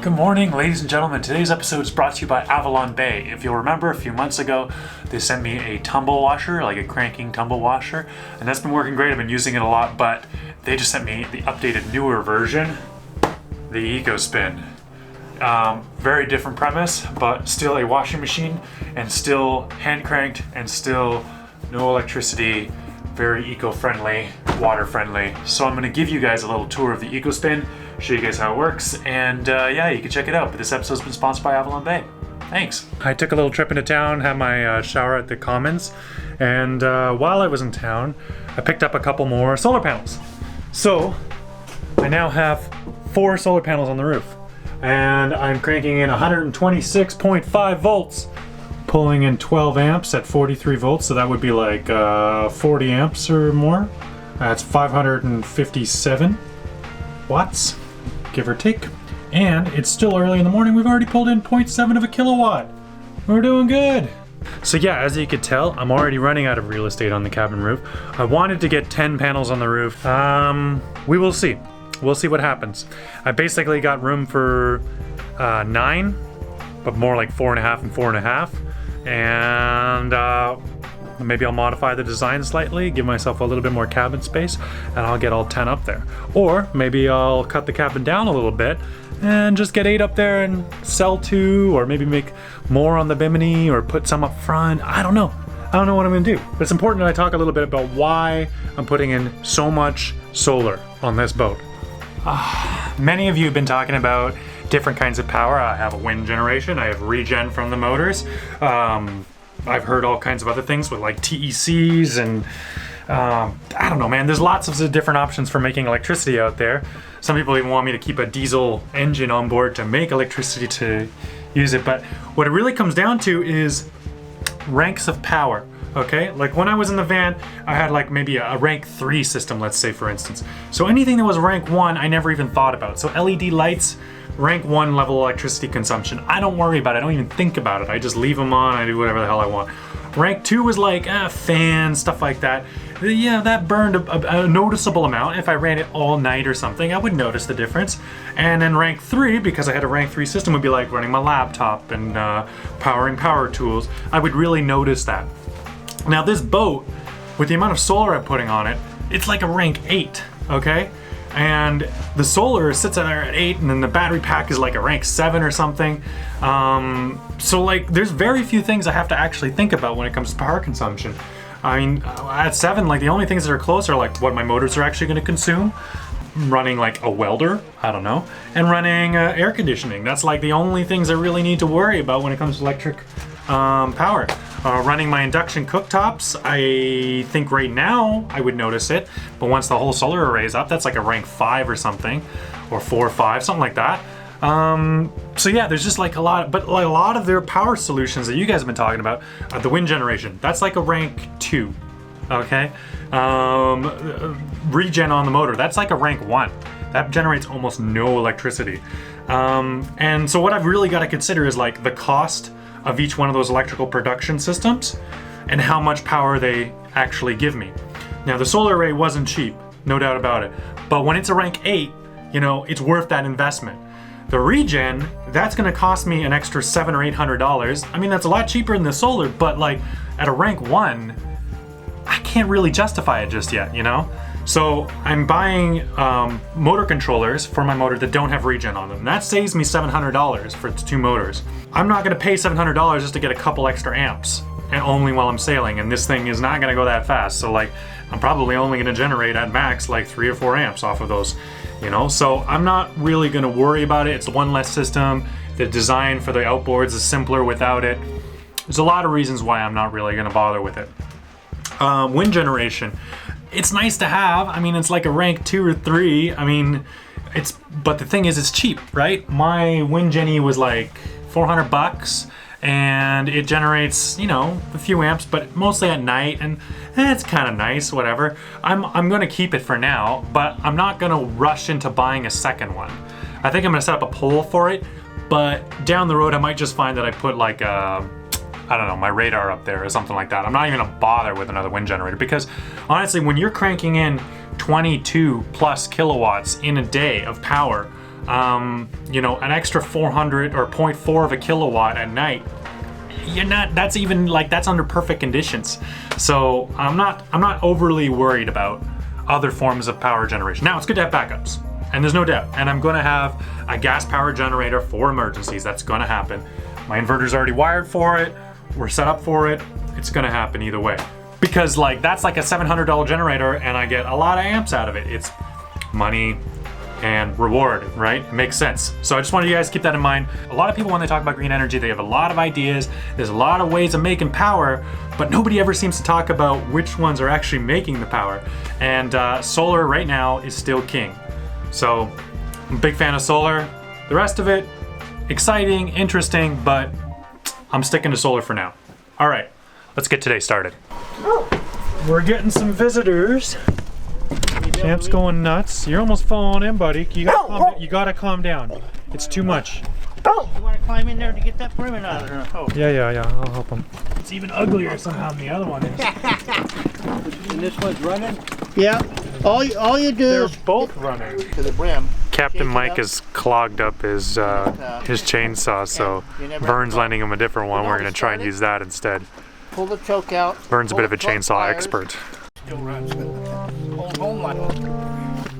Good morning, ladies and gentlemen. Today's episode is brought to you by Avalon Bay. If you'll remember, a few months ago, they sent me a tumble washer, like a cranking tumble washer, and that's been working great. I've been using it a lot, but they just sent me the updated, newer version, the EcoSpin. Very different premise, but still a washing machine, and still hand cranked, and still no electricity, very eco-friendly, water-friendly. So I'm gonna give you guys a little tour of the EcoSpin, show you guys how it works, and yeah, you can check it out. But this episode's been sponsored by Avalon Bay. Thanks. I took a little trip into town, had my shower at the Commons, and while I was in town, I picked up a couple more solar panels. So I now have 4 solar panels on the roof, and I'm cranking in 126.5 volts, pulling in 12 amps at 43 volts, so that would be like 40 amps or more. That's 557 watts, give or take. And it's still early in the morning. We've already pulled in 0.7 of a kilowatt. We're doing good. So yeah, as you could tell, I'm already running out of real estate on the cabin roof. I wanted to get 10 panels on the roof. We will see. We'll see what happens. I basically got room for 9, but more like 4.5 and 4.5. And maybe I'll modify the design slightly, give myself a little bit more cabin space, and I'll get all 10 up there. Or maybe I'll cut the cabin down a little bit and just get 8 up there and sell 2, or maybe make more on the bimini or put some up front. I don't know. I don't know what I'm gonna do. But it's important that I talk a little bit about why I'm putting in so much solar on this boat. Many of you have been talking about different kinds of power. I have a wind generation, I have regen from the motors. I've heard all kinds of other things with like TECs and I don't know, man. There's lots of different options for making electricity out there. Some people even want me to keep a diesel engine on board to make electricity to use it. But what it really comes down to is ranks of power. Okay, like when I was in the van, I had like maybe a rank 3 system, let's say, for instance. So anything that was rank 1, I never even thought about. So LED lights, rank 1 level electricity consumption. I don't worry about it. I don't even think about it. I just leave them on. I do whatever the hell I want. Rank 2 was like fans, stuff like that. Yeah, that burned a noticeable amount. If I ran it all night or something, I would notice the difference. And then rank 3, because I had a rank 3 system, would be like running my laptop and powering power tools. I would really notice that. Now this boat, with the amount of solar I'm putting on it, it's like a rank 8, okay? And the solar sits there at 8, and then the battery pack is like a rank 7 or something. So like, there's very few things I have to actually think about when it comes to power consumption. I mean, at 7, like the only things that are close are like what my motors are actually gonna consume. Running like a welder, I don't know, and running air conditioning. That's like the only things I really need to worry about when it comes to electric power. Running my induction cooktops, I think right now I would notice it, but once the whole solar array is up, that's like a rank 5 or something, or 4 or 5, something like that. So yeah, there's just like a lot, but like a lot of their power solutions that you guys have been talking about, the wind generation, that's like a rank 2, okay? Regen on the motor, that's like a rank 1. That generates almost no electricity. And so what I've really got to consider is like the cost of each one of those electrical production systems and how much power they actually give me. Now the solar array wasn't cheap, no doubt about it, but when it's a rank 8, you know, it's worth that investment. The regen, that's gonna cost me an extra $700 or $800. I mean, that's a lot cheaper than the solar, but like at a rank 1, I can't really justify it just yet, you know? So I'm buying motor controllers for my motor that don't have regen on them. That saves me $700 for 2 motors. I'm not gonna pay $700 just to get a couple extra amps, and only while I'm sailing, and this thing is not gonna go that fast. So like, I'm probably only gonna generate at max like 3 or 4 amps off of those, you know? So I'm not really gonna worry about it. It's one less system. The design for the outboards is simpler without it. There's a lot of reasons why I'm not really gonna bother with it. Wind generation. It's nice to have. I mean, it's like a rank 2 or 3. I mean, but the thing is, it's cheap, right? My wind genny was like $400, and it generates, you know, a few amps, but mostly at night, and it's kind of nice, whatever. I'm gonna keep it for now, but I'm not gonna rush into buying a second one. I think I'm gonna set up a pole for it, but down the road, I might just find that I put like I don't know, my radar up there or something like that. I'm not even gonna bother with another wind generator, because honestly, when you're cranking in 22 plus kilowatts in a day of power you know, an extra 400 or 0.4 of a kilowatt at night, that's even like, that's under perfect conditions. So I'm not overly worried about other forms of power generation. Now, it's good to have backups, and there's no doubt. And I'm gonna have a gas power generator for emergencies. That's gonna happen. My inverter's already wired for it. We're set up for it. It's gonna happen either way. Because like, that's like a $700 generator and I get a lot of amps out of it. It's money and reward, right? It makes sense. So I just wanted you guys to keep that in mind. A lot of people, when they talk about green energy, they have a lot of ideas. There's a lot of ways of making power, but nobody ever seems to talk about which ones are actually making the power. And solar right now is still king. So I'm a big fan of solar. The rest of it, exciting, interesting, but I'm sticking to solar for now. All right, let's get today started. We're getting some visitors. Champ's going nuts. You're almost falling in, buddy. You gotta calm down. It's too much. You want to climb in there to get that perimeter out of there? Oh. Yeah, I'll help him. It's even uglier somehow than the other one is. And this one's running? Yeah. All you do They're is both running. to the brim. Captain Mike has clogged up his chainsaw, so Vern's lending him a different one. We're gonna try and use that instead. Pull the choke out. Vern's a bit of a chainsaw expert. Still runs. Hold home line.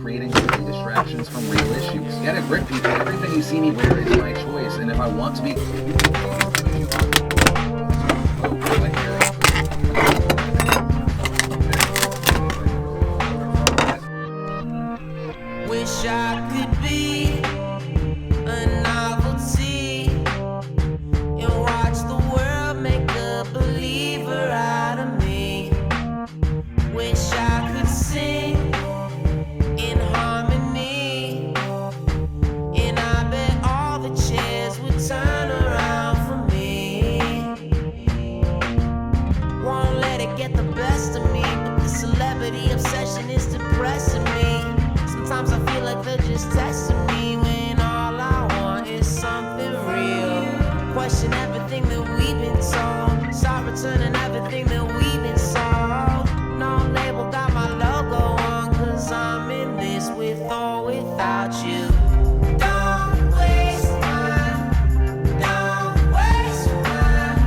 Creating distractions from real issues. Get a grip, people. Everything you see me wear is my choice, and if I want to be... Wish I could be a novelty and watch the world make a believer out of me. Wish I could sing in harmony, and I bet all the chairs would turn around for me. Won't let it get the best of me, but the celebrity obsession is depressing me. Sometimes I feel like they're just testing me when all I want is something real. Question everything that we've been told. Start returning everything that we've been sold. No label got my logo on, 'cause I'm in this with or without you. Don't waste time. Don't waste time.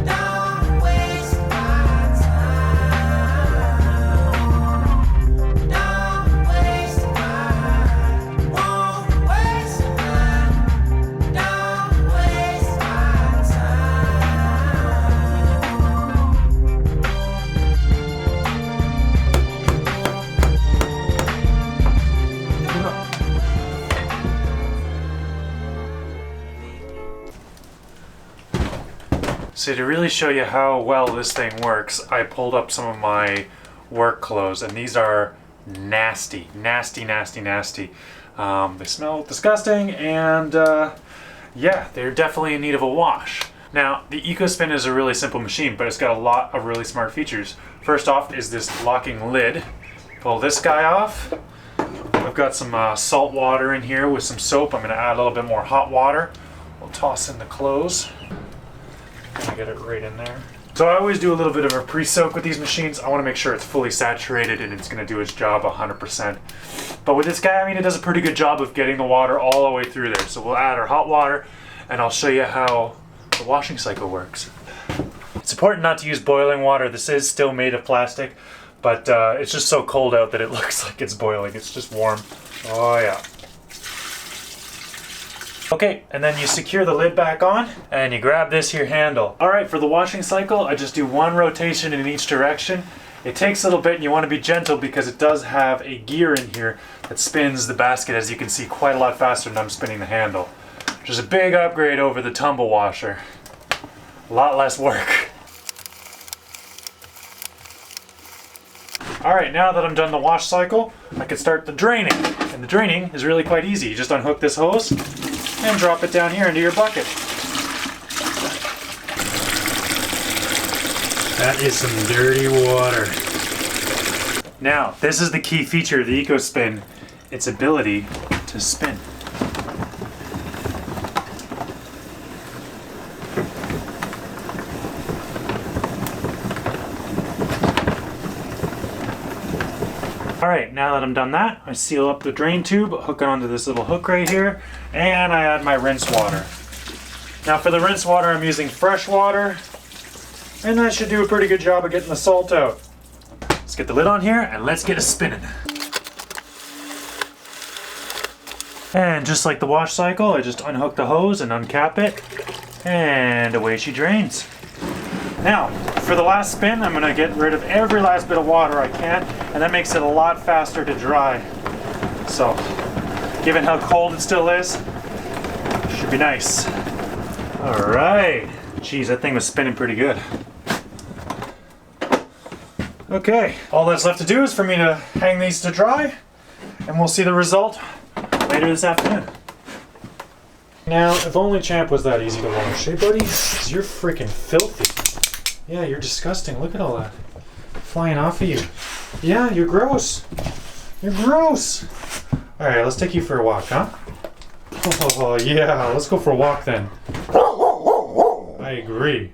Don't waste my time. Don't waste time. Won't waste time. Don't waste my time. So to really show you how well this thing works, I pulled up some of my work clothes, and these are nasty. They smell disgusting, and yeah, they're definitely in need of a wash. Now, the EcoSpin is a really simple machine, but it's got a lot of really smart features. First off is this locking lid. Pull this guy off. I've got some salt water in here with some soap. I'm going to add a little bit more hot water. We'll toss in the clothes. Gonna get it right in there. So I always do a little bit of a pre-soak with these machines. I want to make sure it's fully saturated and it's going to do its job 100%. But with this guy, I mean, it does a pretty good job of getting the water all the way through there. So we'll add our hot water, and I'll show you how the washing cycle works. It's important not to use boiling water. This is still made of plastic, but it's just so cold out that it looks like it's boiling. It's just warm. Oh yeah. Okay, and then you secure the lid back on, and you grab this here handle. All right, for the washing cycle, I just do one rotation in each direction. It takes a little bit, and you want to be gentle because it does have a gear in here that spins the basket, as you can see, quite a lot faster than I'm spinning the handle. Which is a big upgrade over the tumble washer. A lot less work. All right, now that I'm done the wash cycle, I can start the draining. And the draining is really quite easy. You just unhook this hose and drop it down here into your bucket. That is some dirty water. Now, this is the key feature of the EcoSpin, its ability to spin. Alright, now that I'm done that, I seal up the drain tube, hook it onto this little hook right here, and I add my rinse water. Now for the rinse water, I'm using fresh water, and that should do a pretty good job of getting the salt out. Let's get the lid on here, and let's get it spinning. And just like the wash cycle, I just unhook the hose and uncap it, and away she drains. Now, for the last spin, I'm gonna get rid of every last bit of water I can, and that makes it a lot faster to dry. So, given how cold it still is, should be nice. All right. Geez, that thing was spinning pretty good. Okay, all that's left to do is for me to hang these to dry, and we'll see the result later this afternoon. Now, if only Champ was that easy to wash. Hey, buddy, 'cause you're freaking filthy. Yeah, you're disgusting. Look at all that flying off of you. Yeah, you're gross. You're gross. All right, let's take you for a walk, huh? Oh, yeah, let's go for a walk then. I agree.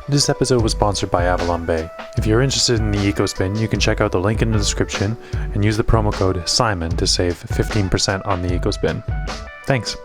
This episode was sponsored by Avalon Bay. If you're interested in the EcoSpin, you can check out the link in the description and use the promo code SIMON to save 15% on the EcoSpin. Thanks.